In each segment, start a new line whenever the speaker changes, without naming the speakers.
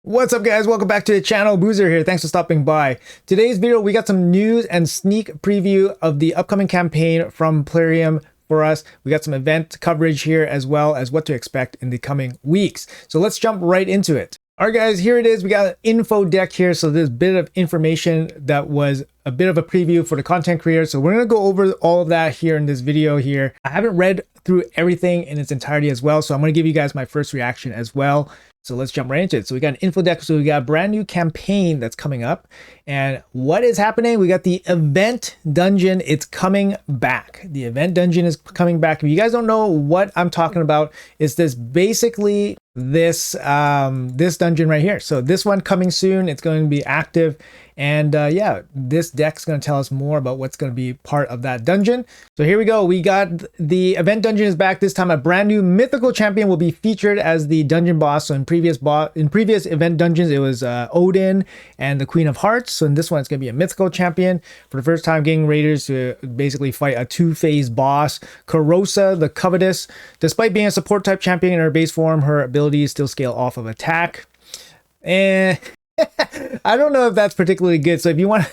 What's up guys, welcome back to the channel. Boozer here, thanks for stopping by. Today's video we got some news and sneak preview of the upcoming campaign from Plarium for us. We got some event coverage here as well as what to expect in the coming weeks. So let's jump right into it. Alright guys, here it is. We got an info deck here. So there's a bit of information that was a bit of a preview for the content creators. So we're going to go over all of that here in this video here. I haven't read through everything in its entirety as well. So I'm going to give you guys my first reaction as well. So let's jump right into it. So we got an info deck. So we got a brand new campaign that's coming up. And what is happening? We got the event dungeon. It's coming back. The event dungeon is coming back. If you guys don't know what I'm talking about, is this basically this this dungeon right here. So this one coming soon. It's going to be active. And yeah, this deck's going to tell us more about what's going to be part of that dungeon. So here we go. We got the event dungeon is back. This time a brand new mythical champion will be featured as the dungeon boss. So in previous event dungeons, it was Odin and the Queen of Hearts. So in this one, it's going to be a mythical champion. For the first time, getting raiders to basically fight a two-phase boss. Kurosa, the covetous. Despite being a support type champion in her base form, her abilities still scale off of attack. And I don't know if that's particularly good. So if you want,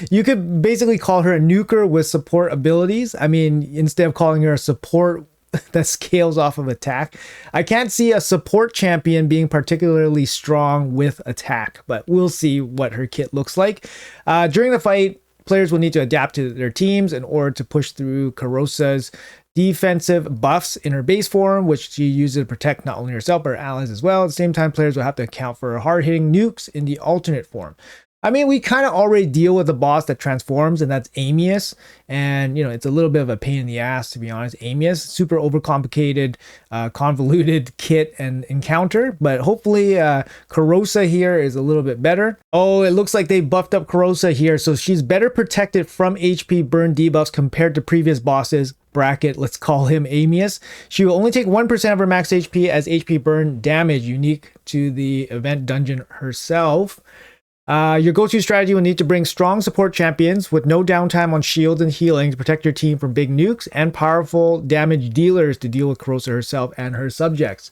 you could basically call her a nuker with support abilities. I mean, instead of calling her a support that scales off of attack. I can't see a support champion being particularly strong with attack, but we'll see what her kit looks like. During the fight, players will need to adapt to their teams in order to push through Kurosa's defensive buffs in her base form, which she uses to protect not only herself but her allies as well. At the same time, players will have to account for hard-hitting nukes in the alternate form. I mean, we kind of already deal with a boss that transforms, and that's Amius. And, you know, it's a little bit of a pain in the ass, to be honest. Amius, super overcomplicated, convoluted kit and encounter. But hopefully, Kurosa here is a little bit better. Oh, it looks like they buffed up Kurosa here. So she's better protected from HP burn debuffs compared to previous bosses. Bracket, let's call him Amius. She will only take 1% of her max HP as HP burn damage, unique to the event dungeon herself. Your go-to strategy will need to bring strong support champions with no downtime on shields and healing to protect your team from big nukes, and powerful damage dealers to deal with Kurosa herself and her subjects.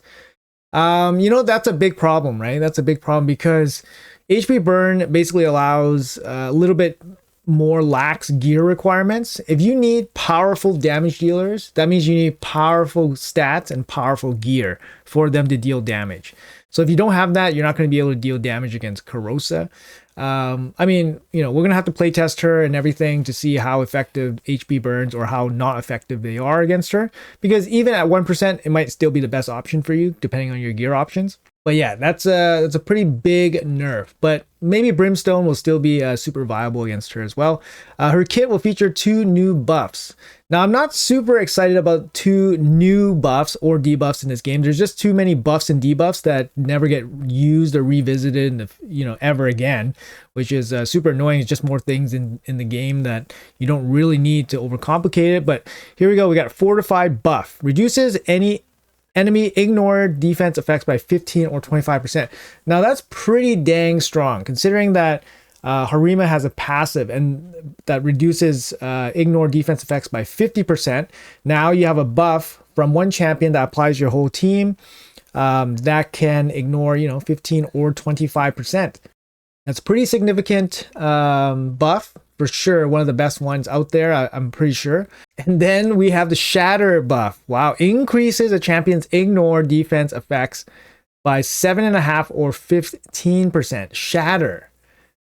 You know, that's a big problem, right? That's a big problem because HP burn basically allows a little bit more lax gear requirements. If you need powerful damage dealers, that means you need powerful stats and powerful gear for them to deal damage. So if you don't have that, you're not going to be able to deal damage against Kurosa. I mean, you know, we're going to have to play test her and everything to see how effective HP burns or how not effective they are against her. Because even at 1%, it might still be the best option for you, depending on your gear options. But yeah, that's a pretty big nerf. But maybe Brimstone will still be super viable against her as well. Her kit will feature 2 new buffs. Now, I'm not super excited about 2 new buffs or debuffs in this game. There's just too many buffs and debuffs that never get used or revisited, in the, you know, ever again, which is super annoying. It's just more things in the game that you don't really need to overcomplicate it. But here we go. We got a fortified buff. Reduces any enemy ignore defense effects by 15 or 25%. Now that's pretty dang strong, considering that Harima has a passive and that reduces ignore defense effects by 50%. Now you have a buff from one champion that applies your whole team that can ignore, you know, 15 or 25%. That's pretty significant buff. For sure, one of the best ones out there, I'm pretty sure. And then we have the Shatter buff. Wow, increases a champion's ignore defense effects by 7.5 or 15%. Shatter.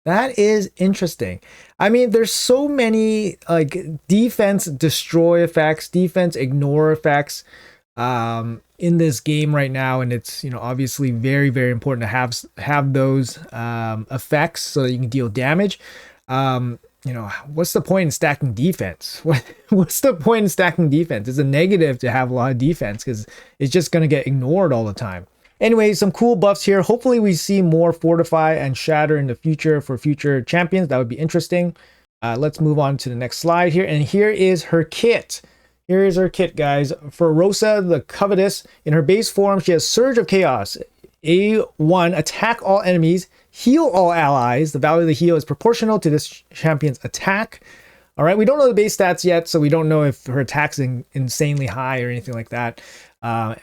That is interesting. I mean, there's so many like defense destroy effects, defense ignore effects in this game right now, and it's, you know, obviously very, very important to have those effects so that you can deal damage. You know, what's the point in stacking defense? What's the point in stacking defense? It's a negative to have a lot of defense because it's just going to get ignored all the time. Anyway, some cool buffs here. Hopefully we see more Fortify and Shatter in the future for future champions. That would be interesting. Let's move on to the next slide here. And here is her kit. Here is her kit, guys. For Rosa, the Covetous, in her base form, she has Surge of Chaos. A1, attack all enemies, heal all allies. The value of the heal is proportional to this champion's attack. All right, we don't know the base stats yet, so we don't know if her attack's insanely high or anything like that,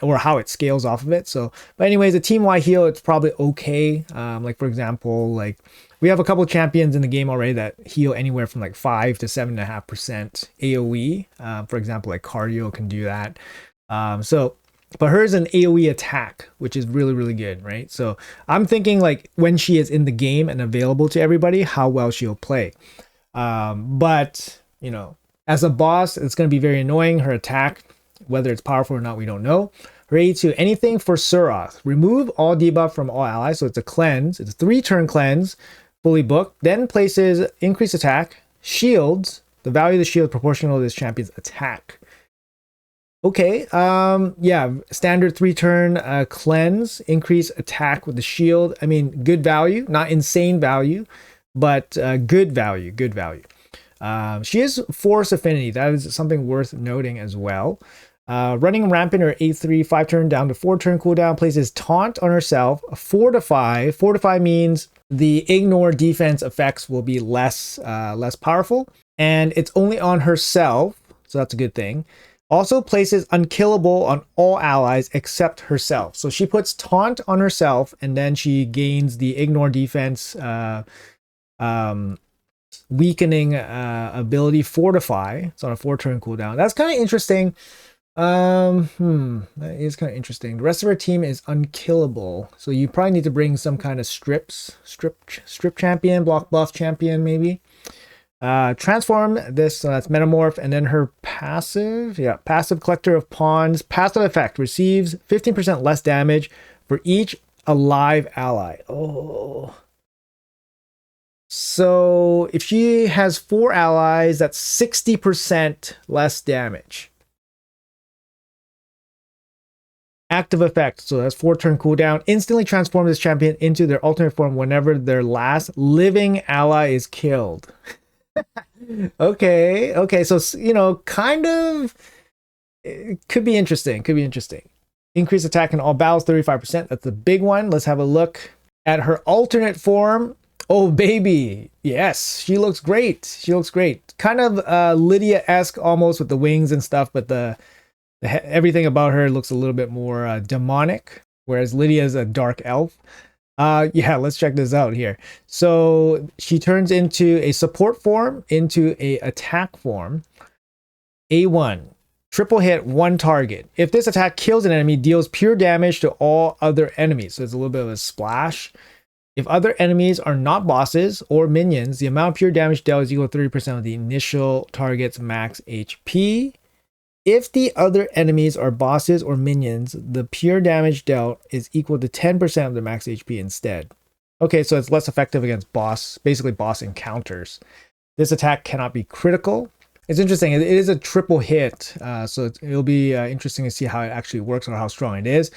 or how it scales off of it. So, but anyways, a team-wide heal, it's probably okay. Like for example, like we have a couple champions in the game already that heal anywhere from like 5 to 7.5% AOE. For example, like cardio can do that. But hers an AoE attack, which is really, really good, right? So I'm thinking like when she is in the game and available to everybody, how well she'll play. But, you know, as a boss, it's going to be very annoying. Her attack, whether it's powerful or not, we don't know. Her A2, anything for Suroth. Remove all debuff from all allies. So it's a cleanse. It's a 3-turn cleanse, fully booked. Then places increased attack, shields. The value of the shield proportional to this champion's attack. Okay, yeah, standard 3-turn cleanse, increase attack with the shield. I mean, good value, not insane value, but good value, good value. She is force affinity. That is something worth noting as well. Running rampant or A3, 5-turn down to 4-turn cooldown, places taunt on herself. Fortify. Fortify means the ignore defense effects will be less powerful, and it's only on herself, so that's a good thing. Also places unkillable on all allies except herself. So she puts taunt on herself, and then she gains the ignore defense weakening ability fortify. It's on a 4-turn cooldown. That's kind of interesting. That is kind of interesting. The rest of her team is unkillable, so you probably need to bring some kind of strip champion, block buff champion maybe. Transform this, so that's metamorph, and then her passive, passive collector of pawns, passive effect, receives 15% less damage for each alive ally. Oh, so if she has 4 allies, that's 60% less damage. Active effect, so that's 4-turn cooldown. Instantly transform this champion into their alternate form whenever their last living ally is killed. Okay, so you know, kind of, it could be interesting. Increase attack in all battles, 35%. That's the big one. Let's have a look at her alternate form. Oh baby, yes, she looks great. Kind of Lydia-esque almost with the wings and stuff, but everything about her looks a little bit more demonic, whereas Lydia is a dark elf. Yeah, let's check this out here. So she turns into a support form, into a attack form. A1, triple hit, 1 target. If this attack kills an enemy, deals pure damage to all other enemies. So it's a little bit of a splash. If other enemies are not bosses or minions, the amount of pure damage dealt is equal to 30% of the initial target's max HP. If the other enemies are bosses or minions, the pure damage dealt is equal to 10% of their max HP instead. Okay, so it's less effective against basically boss encounters. This attack cannot be critical. It's interesting. It is a triple hit, so it'll be interesting to see how it actually works or how strong it is.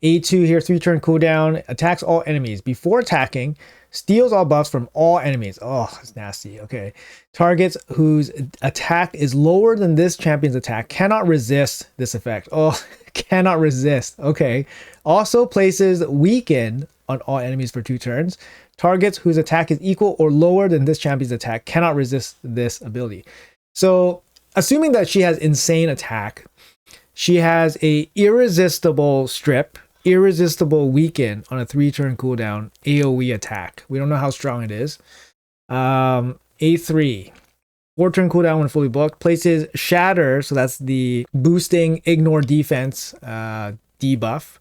A2 here, 3-turn cooldown, attacks all enemies. Before attacking, steals all buffs from all enemies. Oh, that's nasty. Okay. Targets whose attack is lower than this champion's attack cannot resist this effect. Oh, cannot resist. Okay. Also places weaken on all enemies for 2 turns. Targets whose attack is equal or lower than this champion's attack cannot resist this ability. So, assuming that she has insane attack, she has a irresistible strip, irresistible weaken on a 3-turn cooldown AoE attack. We don't know how strong it is. A3, 4-turn cooldown when fully booked. Places shatter, so that's the boosting ignore defense debuff,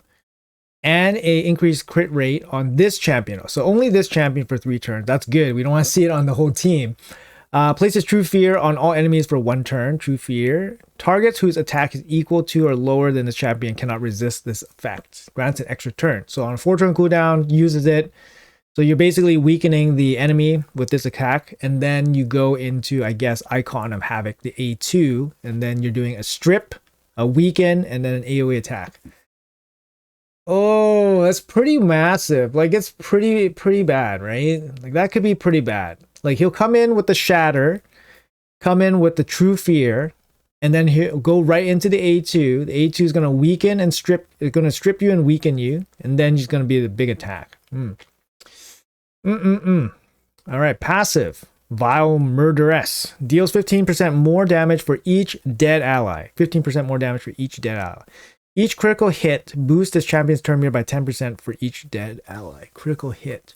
and a increased crit rate on this champion. So only this champion for 3 turns. That's good. We don't want to see it on the whole team. Places True Fear on all enemies for 1 turn. True Fear. Targets whose attack is equal to or lower than this champion cannot resist this effect. Grants an extra turn. So on a 4-turn cooldown, uses it. So you're basically weakening the enemy with this attack, and then you go into, I guess, Icon of Havoc, the A2, and then you're doing a strip, a weaken, and then an AoE attack. Oh, that's pretty massive. Like, it's pretty bad, right? Like, that could be pretty bad. Like, he'll come in with the shatter, come in with the True Fear, and then he'll go right into the A2. The A2 is going to weaken and strip. It's going to strip you and weaken you, and then he's going to be the big attack. All right, passive. Vile Murderess. Deals 15% more damage for each dead ally. 15% more damage for each dead ally. Each critical hit boosts this champion's turn meter by 10% for each dead ally. Critical hit.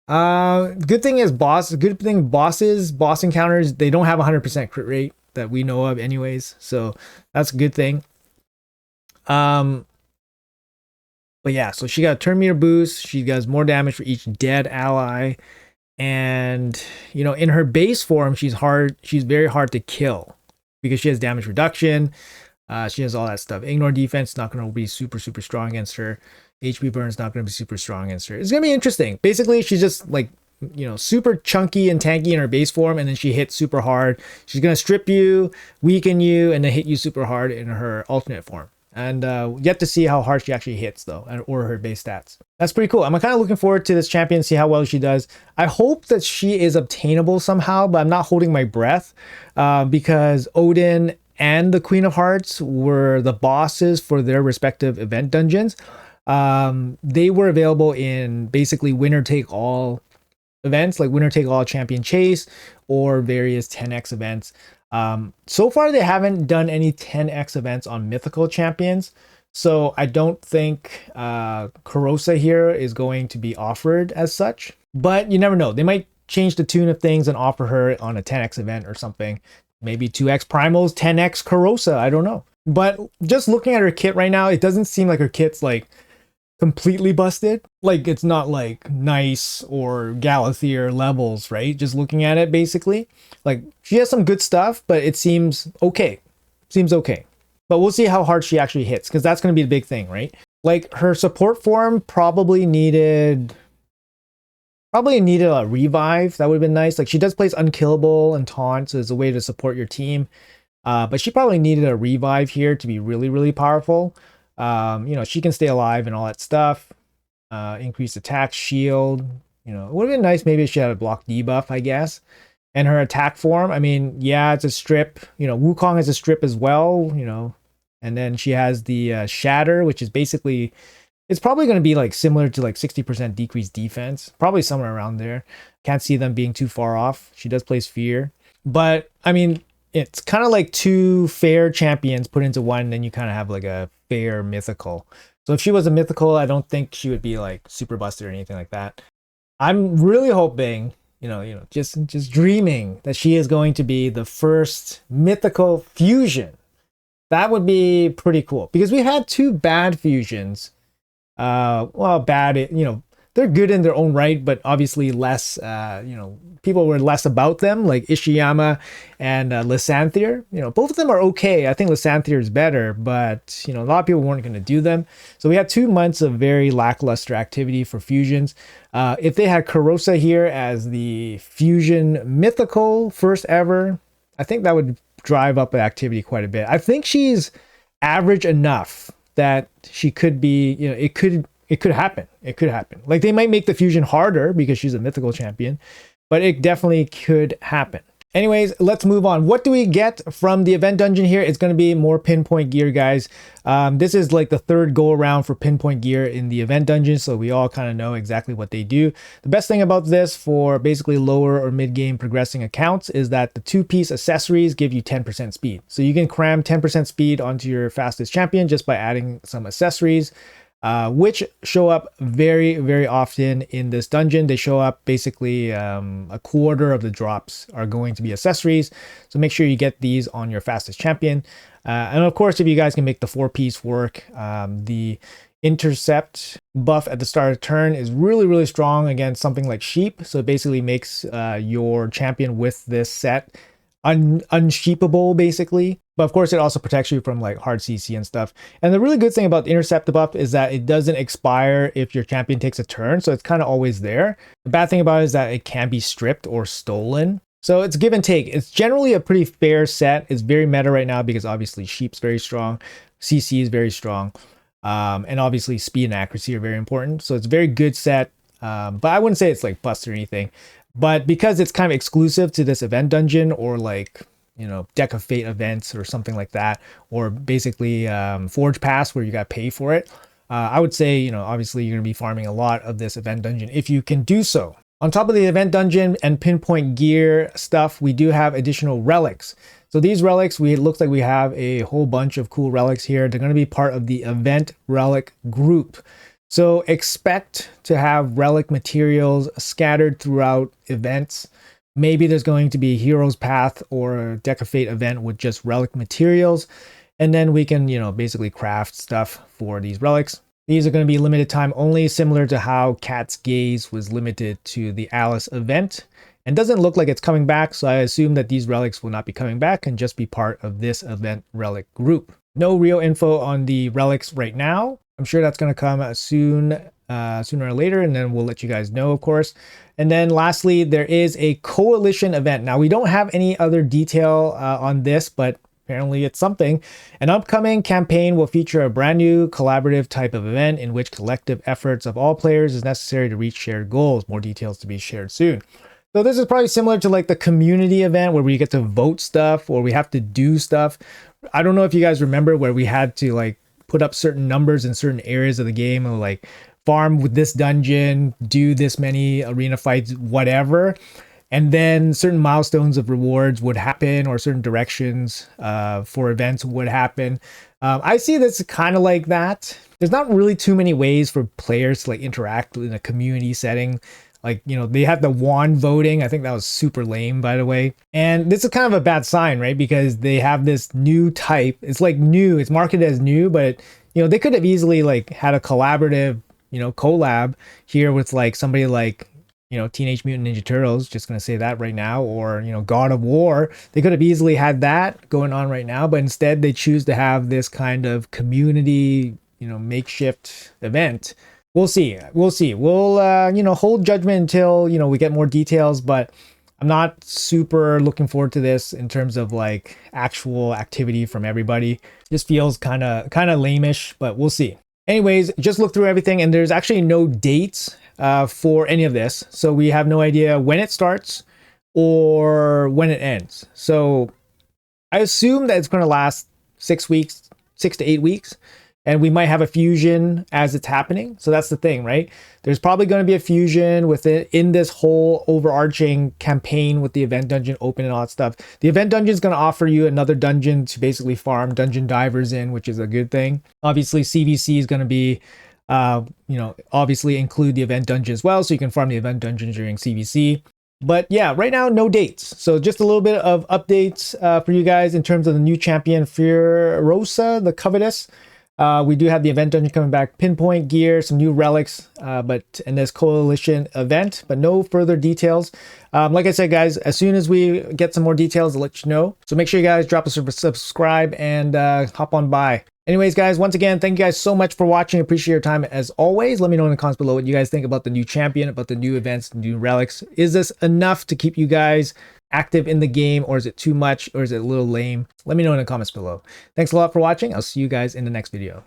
Good thing boss encounters, they don't have 100% crit rate that we know of anyways. So that's a good thing. But yeah, so she got a turn meter boost. She does more damage for each dead ally. And, you know, in her base form, she's very hard to kill because she has damage reduction. She has all that stuff. Ignore defense, not going to be super strong against her. HP burn is not going to be super strong against her. It's going to be interesting. Basically, she's just like, you know, super chunky and tanky in her base form, and then she hits super hard. She's going to strip you, weaken you, and then hit you super hard in her alternate form. And yet to see how hard she actually hits, though, or her base stats. That's pretty cool. I'm kind of looking forward to this champion, see how well she does. I hope that she is obtainable somehow, but I'm not holding my breath because Odin and the Queen of Hearts were the bosses for their respective event dungeons. They were available in basically winner-take-all events, like winner-take-all champion chase or various 10x events. So far, they haven't done any 10x events on mythical champions, so I don't think Kurosa here is going to be offered as such. But you never know. They might change the tune of things and offer her on a 10x event or something. Maybe 2x primals, 10x Kurosa. I don't know. But just looking at her kit right now, it doesn't seem like her kit's like completely busted. Like it's not like nice or Galathier levels, right? Just looking at it, basically, like she has some good stuff, but it seems okay. Seems okay. But we'll see how hard she actually hits, because that's going to be the big thing, right? Like her support form probably needed a revive. That would have been nice. Like she does place unkillable and taunt, so it's a way to support your team. But she probably needed a revive here to be really powerful. You know, she can stay alive and all that stuff. Increased attack, shield. You know, it would have been nice maybe if she had a block debuff, I guess. And her attack form, I mean, yeah, it's a strip. You know, Wukong has a strip as well, you know. And then she has the shatter, which is basically, it's probably going to be like similar to like 60% decreased defense. Probably somewhere around there. Can't see them being too far off. She does place fear. But, I mean, it's kind of like two fair champions put into one, and then you kind of have like a fair mythical. So if she was a mythical, I don't think she would be like super busted or anything like that. I'm really hoping, you know, just dreaming that she is going to be the first mythical fusion. That would be pretty cool, because we had two bad fusions. Well, bad, you know, they're good in their own right, but obviously less, you know, people were less about them, like Ishiyama and Lysanthier. You know, both of them are okay. I think Lysanthier is better, but, you know, a lot of people weren't going to do them. So we had 2 months of very lackluster activity for fusions. If they had Kurosa here as the fusion mythical first ever, I think that would drive up the activity quite a bit. I think she's average enough that she could be, you know, it could happen. It could happen. Like they might make the fusion harder because she's a mythical champion, but it definitely could happen. Anyways, let's move on. What do we get from the event dungeon here? It's going to be more Pinpoint gear, guys. This is like the 3rd go around for Pinpoint gear in the event dungeon, so we all kind of know exactly what they do. The best thing about this for basically lower or mid-game progressing accounts is that the 2-piece accessories give you 10% speed. So you can cram 10% speed onto your fastest champion just by adding some accessories. Which show up very often in this dungeon. They show up basically a quarter of the drops are going to be accessories. So make sure you get these on your fastest champion. And of course, if you guys can make the 4-piece work, the intercept buff at the start of turn is really strong against something like sheep. So it basically makes your champion with this set unsheepable, basically. But of course, it also protects you from like hard CC and stuff. And the really good thing about the intercept buff is that it doesn't expire if your champion takes a turn, so it's kind of always there. The bad thing about it is that it can be stripped or stolen. So it's give and take. It's generally a pretty fair set. It's very meta right now because obviously sheep's very strong, CC is very strong, and obviously speed and accuracy are very important. So it's a very good set, but I wouldn't say it's like bust or anything. But because it's kind of exclusive to this event dungeon, or like, you know, Deck of Fate events or something like that, or basically Forge Pass where you got to pay for it, I would say, you know, obviously you're going to be farming a lot of this event dungeon if you can do so. On top of the event dungeon and pinpoint gear stuff, we do have additional relics. So these relics, it looks like we have a whole bunch of cool relics here. They're going to be part of the event relic group. So expect to have relic materials scattered throughout events. Maybe there's going to be Hero's Path or a Deck of Fate event with just relic materials. And then we can, basically craft stuff for these relics. These are going to be limited time only, similar to how Cat's Gaze was limited to the Alice event. And doesn't look like it's coming back, so I assume that these relics will not be coming back and just be part of this event relic group. No real info on the relics right now. I'm sure that's going to come sooner or later, and then we'll let you guys know, of course. And then lastly, there is a coalition event. Now, we don't have any other detail on this, but apparently it's something. An upcoming campaign will feature a brand new collaborative type of event in which collective efforts of all players is necessary to reach shared goals. More details to be shared soon. So this is probably similar to like the community event where we get to vote stuff or we have to do stuff. I don't know if you guys remember where we had to like put up certain numbers in certain areas of the game or like farm with this dungeon, do this many arena fights, whatever. And then certain milestones of rewards would happen or certain directions for events would happen. I see this kind of like that. There's not really too many ways for players to like interact in a community setting. Like, they had the wand voting. I think that was super lame, by the way. And this is kind of a bad sign, right? Because they have this new type. It's like new. It's marketed as new, but, they could have easily like had a collaborative, collab here with like somebody like, Teenage Mutant Ninja Turtles, just going to say that right now, or, God of War. They could have easily had that going on right now, but instead they choose to have this kind of community, makeshift event. We'll see. We'll hold judgment until, we get more details, but I'm not super looking forward to this in terms of like actual activity from everybody. Just feels kind of lame-ish, but we'll see. Anyways, just look through everything and there's actually no dates for any of this. So we have no idea when it starts or when it ends. So I assume that it's going to last 6 weeks, 6 to 8 weeks. And we might have a fusion as it's happening. So that's the thing, right? There's probably going to be a fusion in this whole overarching campaign with the event dungeon open and all that stuff. The event dungeon is going to offer you another dungeon to basically farm dungeon divers in, which is a good thing. Obviously, CVC is going to be, obviously include the event dungeon as well. So you can farm the event dungeon during CVC. But yeah, right now, no dates. So just a little bit of updates for you guys in terms of the new champion, Kurosa, the Covetous. We do have the event dungeon coming back, pinpoint gear, some new relics, but in this coalition event, but no further details. Like I said, guys, as soon as we get some more details, I'll let you know. So make sure you guys drop a subscribe and hop on by. Anyways, guys, once again, thank you guys so much for watching. Appreciate your time as always. Let me know in the comments below what you guys think about the new champion, about the new events, new relics. Is this enough to keep you guys active in the game, or is it too much, or is it a little lame? Let me know in the comments below. Thanks a lot for watching. I'll see you guys in the next video.